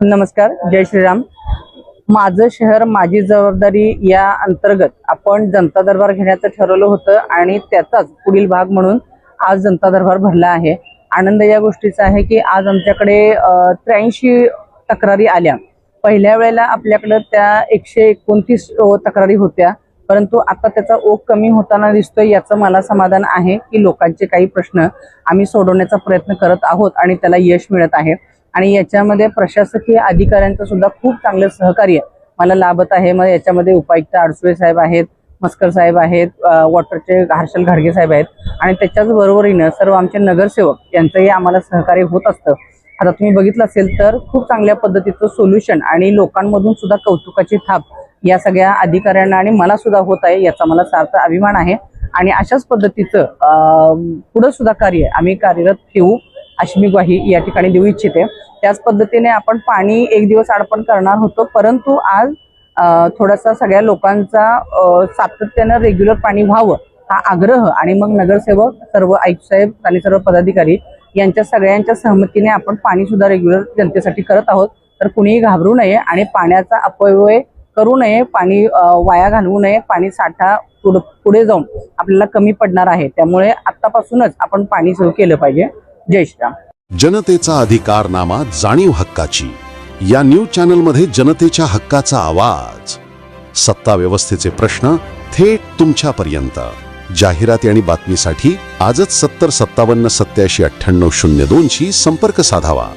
नमस्कार, जय श्रीराम. माझं शहर माझी जबाबदारी या अंतर्गत आपण जनता दरबार घेण्याचं ठरवलं होतं आणि त्याचाच पुढील भाग म्हणून आज जनता दरबार भरला आहे. आनंद या गोष्टीचा आहे की आज आमच्याकडे 83 तक्रारी आल्या. पहिल्या वेळेला आपल्याकडे त्या 129 तक्रारी होत्या, परंतु आता त्याचा ओघ कमी होताना दिसतोय. याचं मला समाधान आहे की लोकांचे काही प्रश्न आम्ही सोडवण्याचा प्रयत्न करत आहोत आणि त्याला यश मिळत आहे. आणि याच्यामध्ये प्रशासकीय अधिकाऱ्यांचं सुद्धा खूप चांगलं सहकार्य मला लाभत आहे. मग याच्यामध्ये उपायुक्त अडसुळे साहेब आहेत, मस्कर साहेब आहेत, वॉटरचे हर्षल घाडगे साहेब आहेत आणि त्याच्याच बरोबरीनं सर्व आमचे नगरसेवक यांचंही आम्हाला सहकार्य होत असतं. आता तुम्ही बघितलं असेल तर खूप चांगल्या पद्धतीचं सोल्युशन आणि लोकांमधून सुद्धा कौतुकाची थाप या सगळ्या अधिकाऱ्यांना आणि मला सुद्धा होत आहे. याचा मला सार्थ अभिमान आहे आणि अशाच पद्धतीचं पुढे सुद्धा कार्य आम्ही कार्यरत ठेवू अशी मी ग्वाही या ठिकाणी देऊ इच्छिते. त्याच पद्धतीने आपण पाणी एक दिवस अडपण करणार होतो, परंतु आज थोडासा सगळ्या लोकांचा सातत्यानं रेग्युलर पाणी व्हावं हा आग्रह आणि मग नगरसेवक, सर्व आयुक्त साहेब आणि सर्व पदाधिकारी यांच्या सगळ्यांच्या सहमतीने आपण पाणी सुद्धा रेग्युलर जनतेसाठी करत आहोत. तर कुणीही घाबरू नये आणि पाण्याचा अपव्यय करू नये, पाणी वाया घालवू नये. पाणी साठा पुढे जाऊन आपल्याला कमी पडणार आहे, त्यामुळे आतापासूनच आपण पाणी सुरू केलं पाहिजे. जय श्रीराम. जनतेचा अधिकारनामा, जाणीव हक्काची या न्यूज चॅनल मध्ये जनतेच्या हक्काचा आवाज. सत्ता व्यवस्थेचे प्रश्न थेट तुमच्यापर्यंत. जाहिराती आणि बातमीसाठी आजच 70 57 87 98 02 शी संपर्क साधावा.